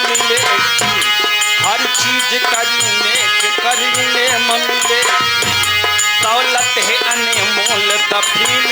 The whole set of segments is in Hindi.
मिले, हर चीज करने मिले, दौलत है अनमोल दफीन।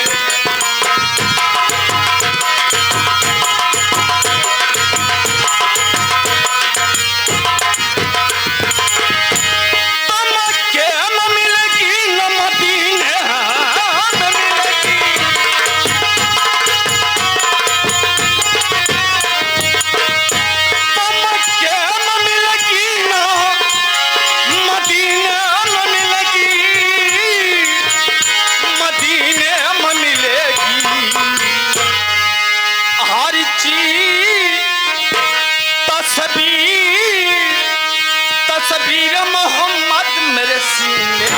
तस्वीर मोहम्मद मेरे सीने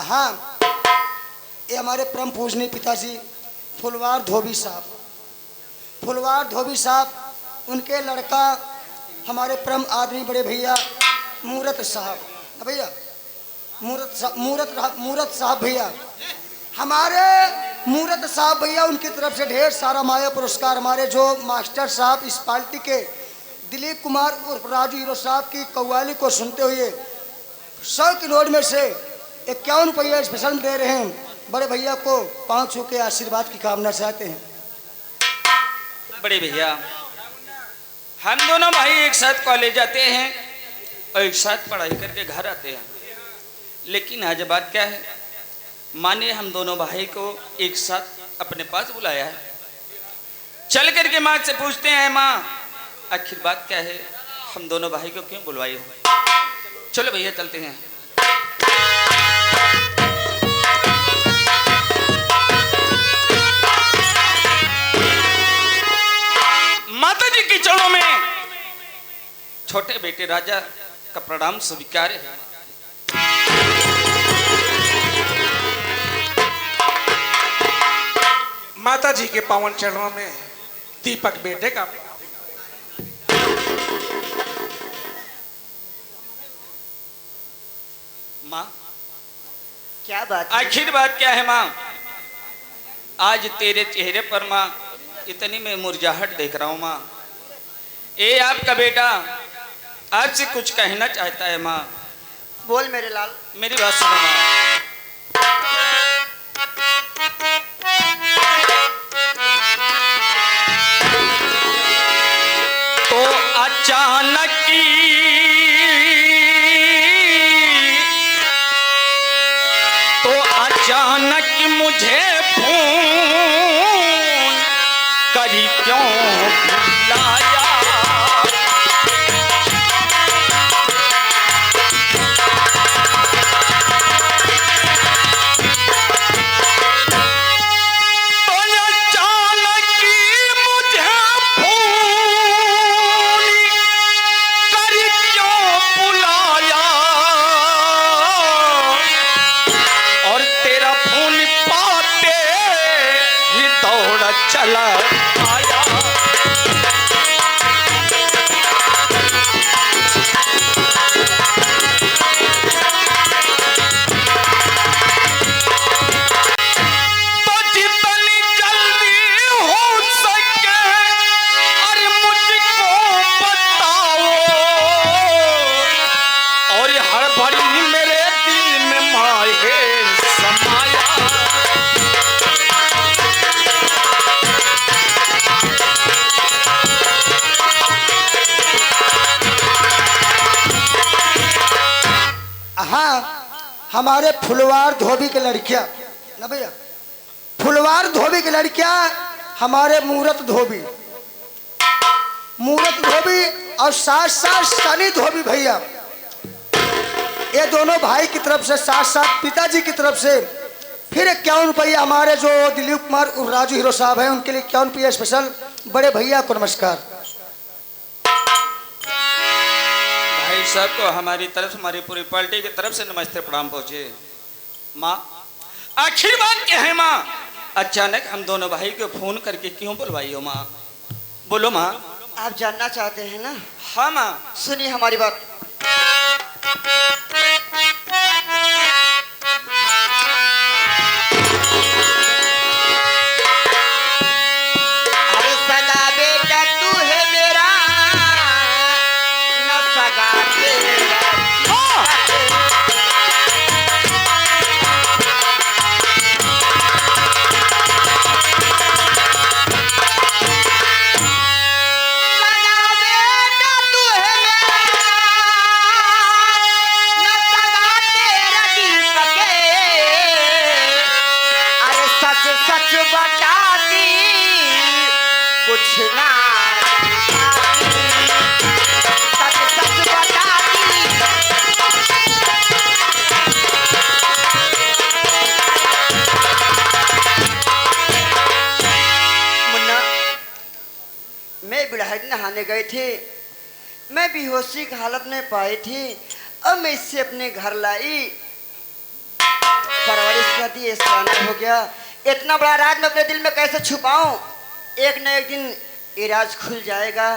हाँ, ये हमारे परम पूजनीय पिताजी फुलवार धोबी साहब, उनके लड़का हमारे परम आदरणीय बड़े भैया मूरत साहब भैया, मूरत साहब भैया, हमारे मूरत साहब भैया, उनकी तरफ से ढेर सारा माया पुरस्कार। हमारे जो मास्टर साहब इस पार्टी के दिलीप कुमार उर्फ राजू हीरो साहब की कव्वाली को सुनते हुए 100 की नोट में से 51 रुपये स्पेशल दे रहे हैं। बड़े भैया को 5 छू के आशीर्वाद की कामना चाहते हैं। बड़े भैया, हम दोनों भाई एक साथ कॉलेज जाते हैं और एक साथ पढ़ाई करके घर आते हैं, लेकिन आज बात क्या है, माँ ने हम दोनों भाई को एक साथ अपने पास बुलाया है। चल करके माँ से पूछते हैं, माँ आखिर बात क्या है, हम दोनों भाई को क्यों बुलवाई हो? चलो भैया चलते हैं। माता जी के चरणों में छोटे बेटे राजा का प्रणाम स्वीकार है। माता जी के पावन चरणों में दीपक बेटे का। माँ क्या बात, आखिर बात क्या है माँ? आज तेरे चेहरे पर माँ इतनी मैं मुरझाहट देख रहा हूँ माँ। ये आपका बेटा आपसे कुछ कहना चाहता है माँ। बोल मेरे लाल। मेरी बात सुनो माँ। तो अचानक मुझे फोन करी क्यों बुलाया? चला आया तो जितनी जल्दी हो सके अरे मुझको बताओ, और हर भरी मेरे दिल में माहे समाया। हाँ, हमारे फुलवार धोबी की लड़कियां ना भैया, फुलवार धोबी की लड़कियां हमारे मूरत धोबी और साथ साथ सनी धोबी भैया, ये दोनों भाई की तरफ से, साथ साथ पिताजी की तरफ से फिर 51 रुपया हमारे जो दिलीप कुमार उर्फ राजू हीरो साहब हैं उनके लिए 51 रुपया स्पेशल। बड़े भैया को नमस्कार। भाई साहब को हमारी तरफ से, हमारी पूरी पार्टी की तरफ से नमस्ते प्रणाम पहुंचे। माँ, आखिर बात क्या है माँ? अचानक हम दोनों भाई को फोन करके क्यों बुलवाई हो माँ? बोलो माँ। आप जानना चाहते हैं ना? हाँ माँ। सुनिए हमारी बात। अरे सगा बेटा तू है मेरा, न सगा तेरा। सच बताती कुछ ना, सच बताती। मुन्ना, मैं बिड़हट नहाने गए थे, मैं बेहोशी की हालत में पाई थी। अब मैं इससे अपने घर लाई, परवरिश कर दी, ऐसा हो गया। इतना बड़ा राज मैं अपने दिल में कैसे छुपाऊं? एक न एक दिन ये राज खुल जाएगा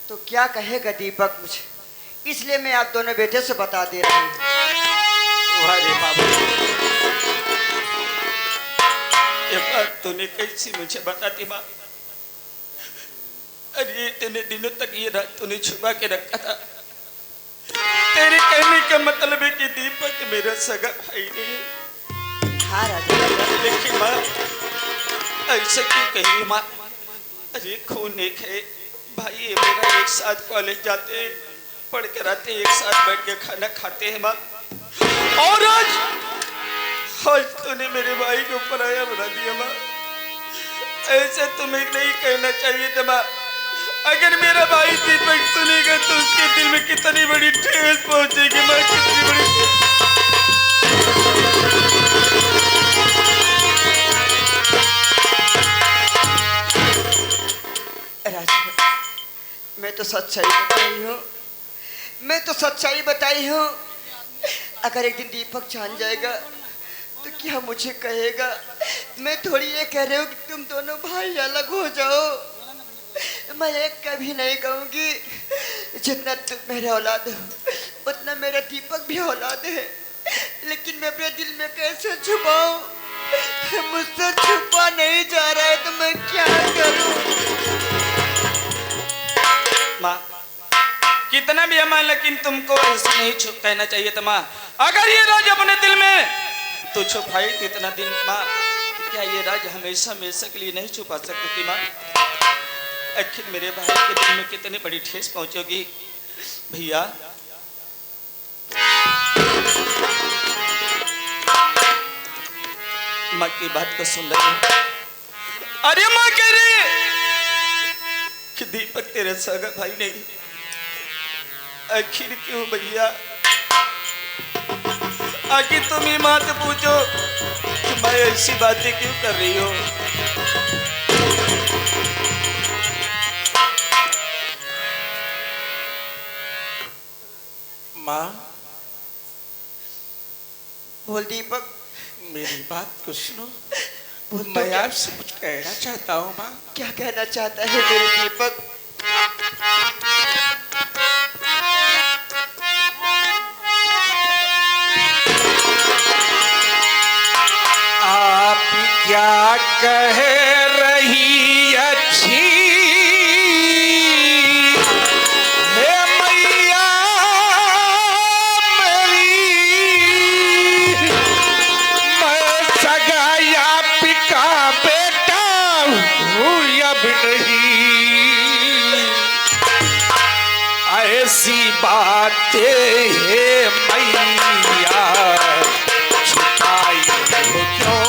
तो क्या कहेगा दीपक मुझे, इसलिए मैं आप दोनों बेटे से बता दे रहा हूँ। अरे बाबू, ये बात तूने कैसी मुझे बताती माँ? अरे इतने दिनों तक ये राज तूने छुपा के रखा था। तेरे कहने का मतलब है कि दीपक मेरा सगा भाई नहीं। हाँ राजा। लेकिन माँ, ऐसा क्यों कही माँ? अरे खून एक है भाई, ये मेरा एक साथ कॉलेज जाते हैं, पढ़ कर आते हैं, एक साथ बैठ के खाना खाते हैं माँ। और आज तूने मेरे भाई को पराया बना दिया माँ। ऐसे तुम्हें नहीं कहना चाहिए था माँ। अगर मेरा भाई दीपक सुनेगा तो उसके दिल में कितनी बड़ी ठेस पहुंचेगी माँ, कितनी बड़ी। मैं तो सच्चाई बताई हूँ, मैं तो सच्चाई बताई हूँ। अगर एक दिन दीपक जान जाएगा तो क्या मुझे कहेगा? मैं थोड़ी ये कह रही हूँ कि तुम दोनों भाई अलग हो जाओ। मैं एक कभी नहीं कहूँगी, जितना तुम मेरे औलाद हो उतना मेरा दीपक भी औलाद है। लेकिन मैं अपने दिल में कैसे छुपाऊँ? मुझसे छुपा नहीं जा रहा है तो मैं क्या करूँ? माँ, कितना भी अमान, लेकिन तुमको ऐसा नहीं कहना चाहिए था माँ। अगर ये राज अपने दिल में तो छुपाई इतना दिन माँ, क्या ये राज हमेशा हमेशा के लिए नहीं छुपा सकती थी माँ? आखिर मेरे भाई के दिल में कितनी बड़ी ठेस पहुंचेगी भैया। माँ की बात को सुन रही। अरे माँ कह रही कि दीपक तेरा सगा भाई नहीं। आखिर क्यों भैया? आखिर तुम ही माँ से पूछो कि मैं ऐसी बातें क्यों कर रही हो? माँ, बोल दीपक। मेरी बात को सुनो। बोल तो मैं क्या? आपसे कुछ कहना चाहता हूँ माँ। क्या कहना चाहता है मेरे दीपक? आप क्या कह रही अच्छी है मैया मेरी, मैं सगा या पिका बेटा हूँ अब नहीं। ऐसी बातें है मैया छुपाई हो क्यों?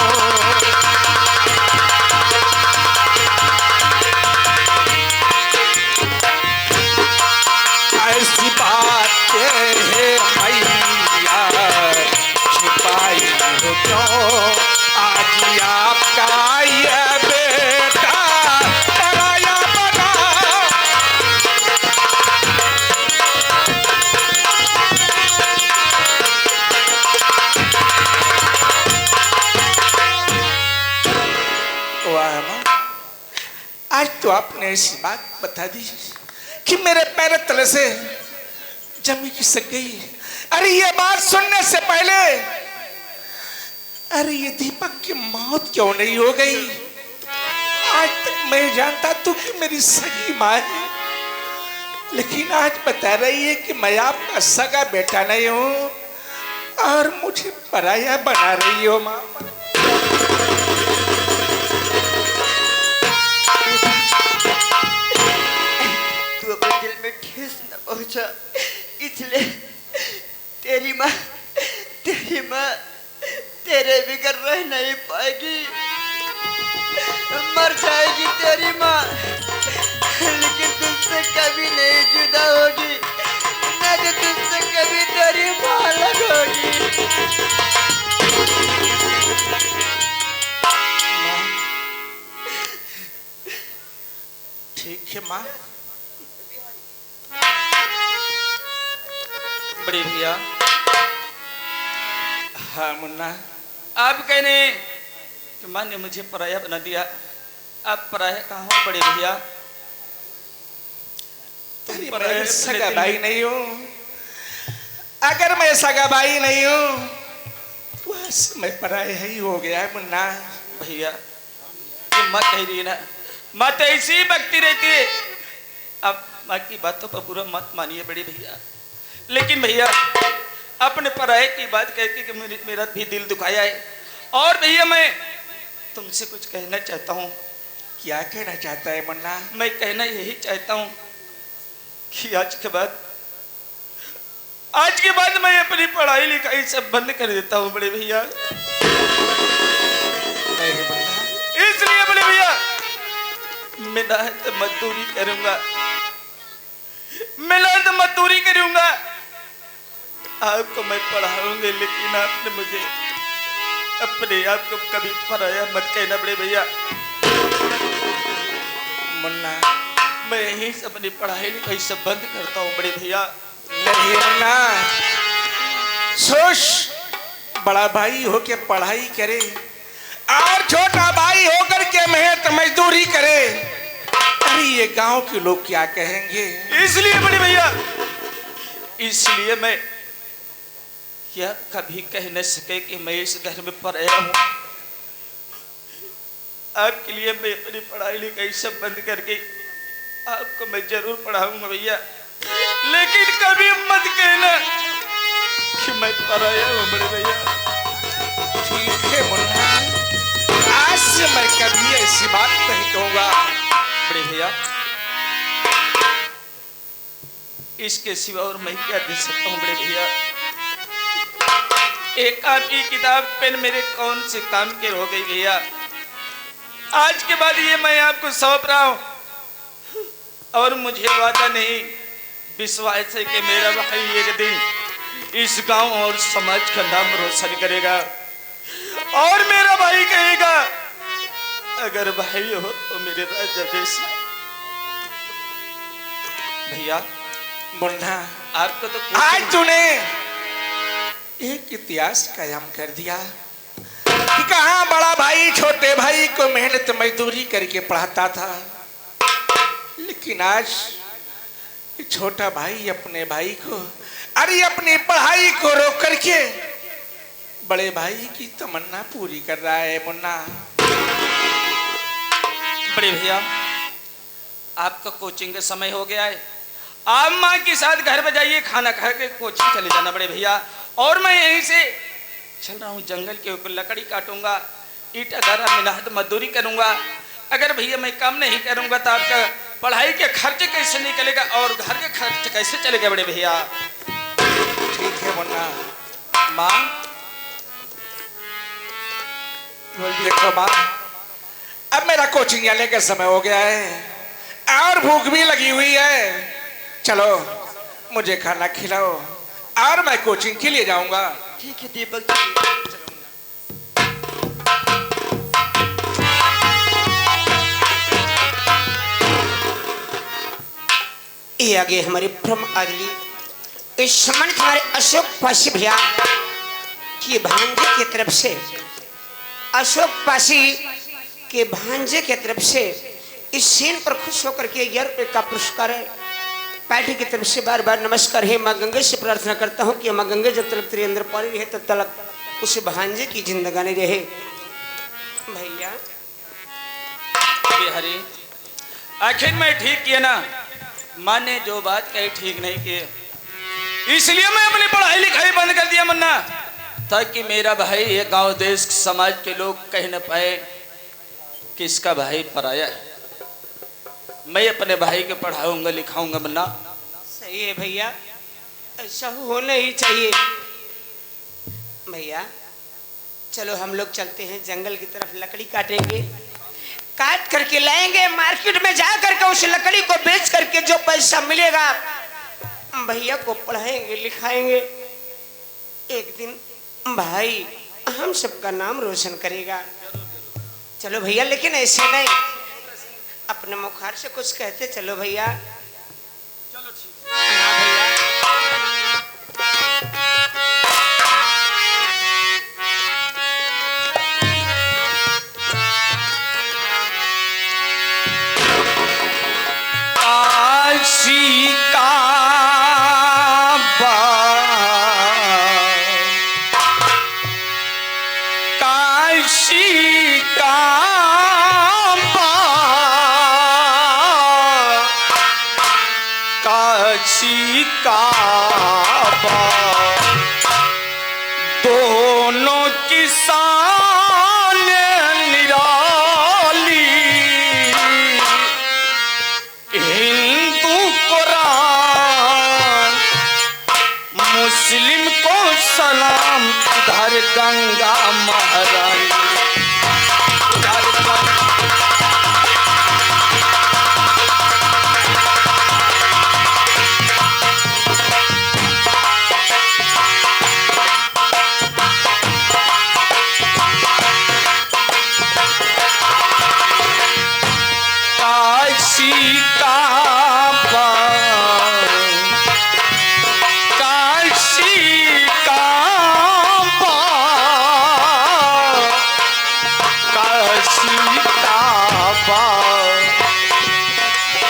आपने ऐसी बात बता दी कि मेरे पैर तले से जमी खिसक गई। अरे ये बात सुनने से पहले अरे ये दीपक की मौत क्यों नहीं हो गई? आज तक मैं जानता तू कि मेरी सगी माँ है, लेकिन आज बता रही है कि मैं आपका सगा बेटा नहीं हूँ और मुझे पराया बना रही हो माँ। तू अपने दिल में ठेस न पहुंचा, इसलिए तेरी माँ तेरे बिगर रह नहीं पाएगी, मर जाएगी तेरी माँ, लेकिन तुझसे कभी नहीं जुदा होगी, न तो तुझसे कभी तेरी माँ अलग होगी। ठीक है माँ। बड़े भैया, हाँ मुन्ना, आप कहने कि माँ ने मुझे पराया बना दिया। आप पराया कहाँ हो बड़े भैया? तेरी पराया मैं अपने सगा दिल भाई में- नहीं हूँ। अगर मैं सगा भाई नहीं हूँ बस मैं पराया ही हो गया है मुन्ना। भैया ये माँ कह रही है ना, माँ तो ऐसी ही बकती रहती है। आप माँ की बातों पर बुरा मत मानिए बड़े भैया, लेकिन भैया अपने पराये की बात कहती कि मेरा भी दिल दुखाया है। और भैया मैं तुमसे कुछ कहना चाहता हूँ। क्या कहना चाहता है मुन्ना? मैं कहना यही चाहता हूँ कि आज के बाद मैं अपनी पढ़ाई लिखाई सब बंद कर देता हूँ बड़े भैया। नहीं मुन्ना, इसलिए बड़े भैया मैं ना तो मजदूरी करूंगा, मैं ना तो मजदूरी करूंगा, आपको मैं पढ़ाऊंगा, लेकिन आपने मुझे अपने आप को कभी पराया मत कहना बड़े भैया। मुन्ना मैं यही से अपनी पढ़ाई लिखाई सब बंद करता हूँ बड़े भैया। नहीं मुन्ना, सोच बड़ा भाई हो के पढ़ाई करे और छोटा भाई होकर के मेहनत मजदूरी करे। अरे ये गांव के लोग क्या कहेंगे? इसलिए बड़े भैया, इसलिए मैं क्या कभी कह न सके कि मैं इस घर में पराया हूँ। आपके लिए मैं अपनी पढ़ाई लिखाई सब बंद करके आपको मैं जरूर पढ़ाऊंगा भैया, लेकिन कभी मत कहना कि मैं पराया हूँ बड़े भैया। ठीक है मुन्ना, आज से मैं कभी ऐसी बात नहीं कहूंगा। बड़े भैया इसके सिवा और मैं क्या दे सकता हूँ बड़े भैया? एक आपकी किताब पेन मेरे कौन से काम के हो गई भैया। आज के बाद ये मैं आपको सौंप रहा हूँ और मुझे वादा नहीं, विश्वास है कि मेरा भाई एक दिन इस गांव और समाज का नाम रोशन करेगा और मेरा भाई कहेगा अगर भाई हो तो मेरे राजा जैसा। भैया मुन्ना, आपको तो आज तूने एक इतिहास कायम कर दिया कि कहाँ बड़ा भाई छोटे भाई को मेहनत मजदूरी करके पढ़ाता था, लेकिन आज छोटा भाई अपने भाई को अरे अपनी पढ़ाई को रोक करके बड़े भाई की तमन्ना पूरी कर रहा है। मुन्ना, बड़े भैया आपका कोचिंग का समय हो गया है, आप माँ के साथ घर में जाइए, खाना खा के कोचिंग चले जाना बड़े भैया। और मैं यहीं से चल रहा हूँ, जंगल के ऊपर लकड़ी काटूंगा, ईटा गारा मेहनत मजदूरी करूंगा। अगर भैया मैं काम नहीं करूंगा तो आपका पढ़ाई के खर्च कैसे निकलेगा और घर के खर्च कैसे चलेगा बड़े भैया? ठीक है मुन्ना। माँ देखो माँ, अब मेरा कोचिंग जाने का समय हो गया है और भूख भी लगी हुई है। चलो मुझे खाना खिलाओ और मैं कोचिंग के लिए जाऊंगा। ठीक है दीपक जी। ये आगे हमारे ब्रह्म अगली इस सम्मान हमारे अशोक पासी भैया की भांजे की तरफ से, अशोक पासी के भांजे की तरफ से इस सीन पर खुश होकर के 11 रुपये का पुरस्कार है। पार्टी की तरफ से बार बार नमस्कार है। माँ गंगा से प्रार्थना करता हूँ कि माँ गंगा जब तक तेरे अंदर पानी रहे तब तक उस भांजे की जिंदगानी रहे। भैया हरी आखिर मैं ठीक किया ना, माँ ने जो बात कही ठीक नहीं की, इसलिए मैं अपनी पढ़ाई लिखाई बंद कर दिया मुन्ना, ताकि मेरा भाई ये गांव देश समाज के लोग कह न पाए कि इसका भाई पराया है। मैं अपने भाई के पढ़ाऊंगा लिखाऊंगा मुन्ना। सही है भैया, ऐसा होना ही चाहिए। भैया चलो हम लोग चलते हैं जंगल की तरफ, लकड़ी काटेंगे, काट करके लाएंगे, मार्केट में जा करके उस लकड़ी को बेच करके जो पैसा मिलेगा भैया को पढ़ाएंगे लिखाएंगे। एक दिन भाई हम सबका नाम रोशन करेगा। चलो भैया, लेकिन ऐसे नहीं, अपने मुखार से कुछ कहते चलो भैया। चलो ठीक। हाँ भैया। काशी का काशी का काशी का दोनों किसान निराली, हिंदू कुरान मुस्लिम को सलाम, उधर गंगा महारानी, उधर गंगा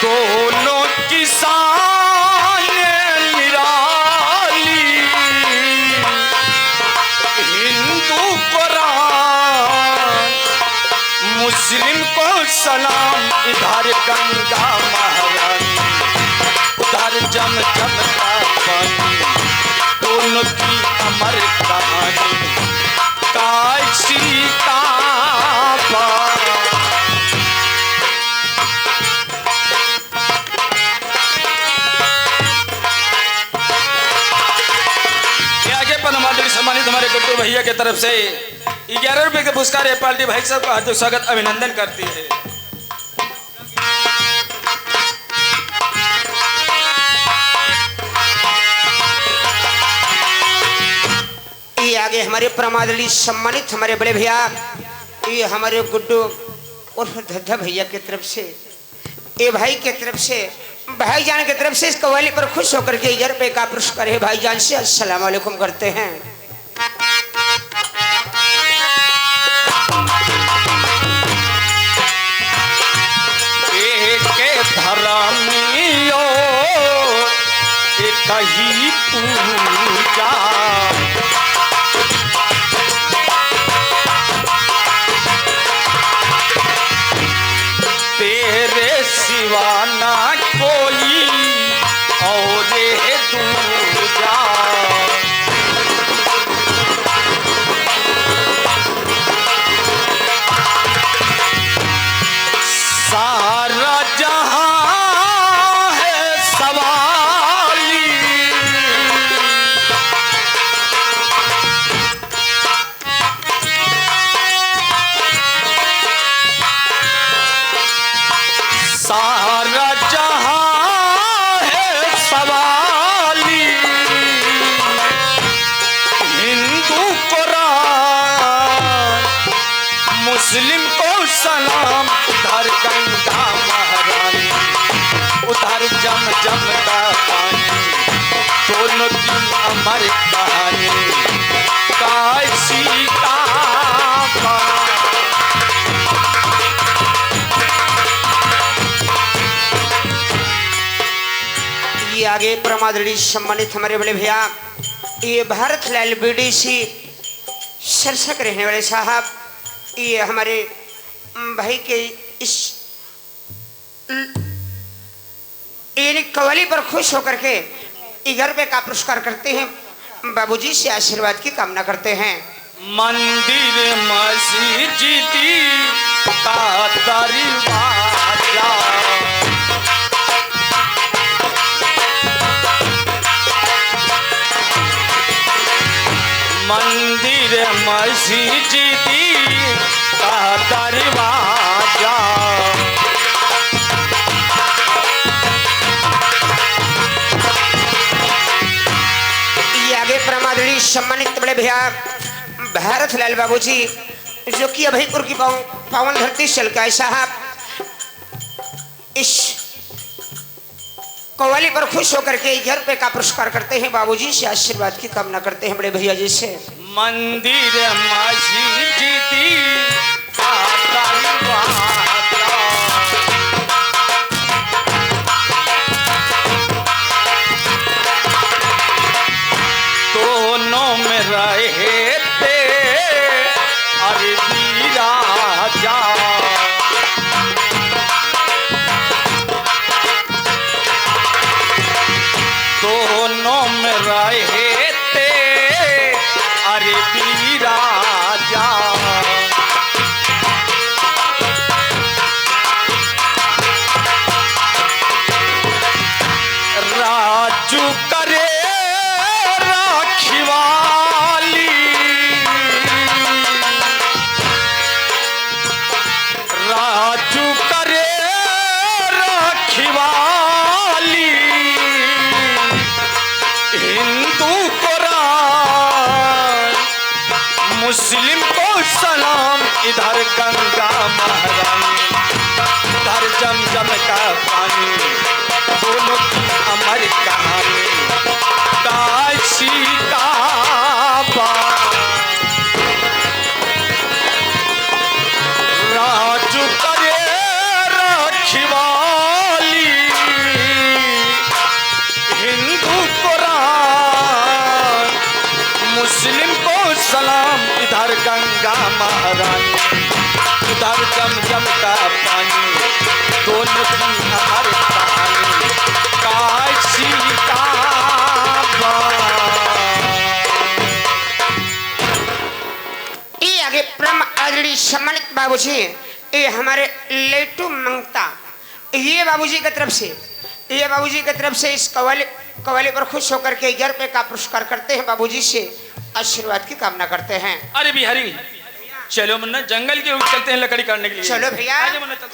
दोनों किसान निराली, हिंदू कुरान मुस्लिम को सलाम, इधर गंगा महारानी, उधर जम जम का पानी, दोनों की अमर कहानी, काशी का सम्मानित हमारे गुड्डू भैया की तरफ से 11 रुपए के पुरस्कार है। पार्टी भाई साहब का हार्दिक स्वागत अभिनंदन करती है। ये आगे हमारे प्रमादली सम्मानित हमारे बड़े भैया, ये हमारे गुड्डू और धद्धा भैया की तरफ से, ये भाई की तरफ से, भाईजान की तरफ से इस कवाली पर खुश होकर के 11 रुपए का पुरस्कार है। भाईजान से अस्सलाम वालेकुम करते हैं। धर्मियो एक ही पूजा, तेरे सिवा ना कोई और दूजा, सारा जहां है सवाली, सारा जहां है सवाली, हिंदू कुरान मुस्लिम को सलाम, उधर गंगा महारानी, उधर जम जम का पानी, दोनों की अमर कहानी, काशी का ये आगे परमादड़ी सम्मानित हमारे बड़े भैया ये भारत लाल बीडीसी सरसा के रहने वाले साहब, ये हमारे भाई के इस ये कवाली पर खुश होकर के 11 रुपए का पुरस्कार करते हैं। बाबूजी से आशीर्वाद की कामना करते हैं। मंदिर मस्जिद का दरवाजा मंदिर मस्जिद का दरवाजा ये आगे परमादड़ी सम्मानित बड़े भैया भारत लाल बाबूजी जो कि अभयपुर की पावन धरती शलकाय साहब इस कव्वाली पर खुश होकर के 11 रुपए का पुरस्कार करते हैं। बाबूजी से आशीर्वाद की कामना करते हैं बड़े भैया जी से। मंदिर मस्जिद का दरवाजा दोनों में रहते अरबी राजा दोनों में रहते अरबी राजा राजू करे राखीवाली राजू करे राखीवाली हिंदू को राम मुस्लिम को सलाम इधर गंगा महारानी इधर जमजम का पानी दोनों की अमर कहानी काशी काबा राजू करे राखीवाली हिंदू को राम मुस्लिम को सलाम इधर गंगा महारानी इधर जमजम का पानी दोनों की अमर कहानी काशी काबा। ये आगे परम आदरणीय सम्मानित बाबूजी ये हमारे लेटू मंगता ये बाबूजी की तरफ से इस कव्वाली पर खुश होकर के 11 रुपए का पुरस्कार करते हैं। बाबूजी से आशीर्वाद की कामना करते हैं। अरे बिहारी चलो मुन्ना जंगल के ऊपर चलते हैं लकड़ी काटने के लिए। चलो भैया। आजा मुन्ना, चल।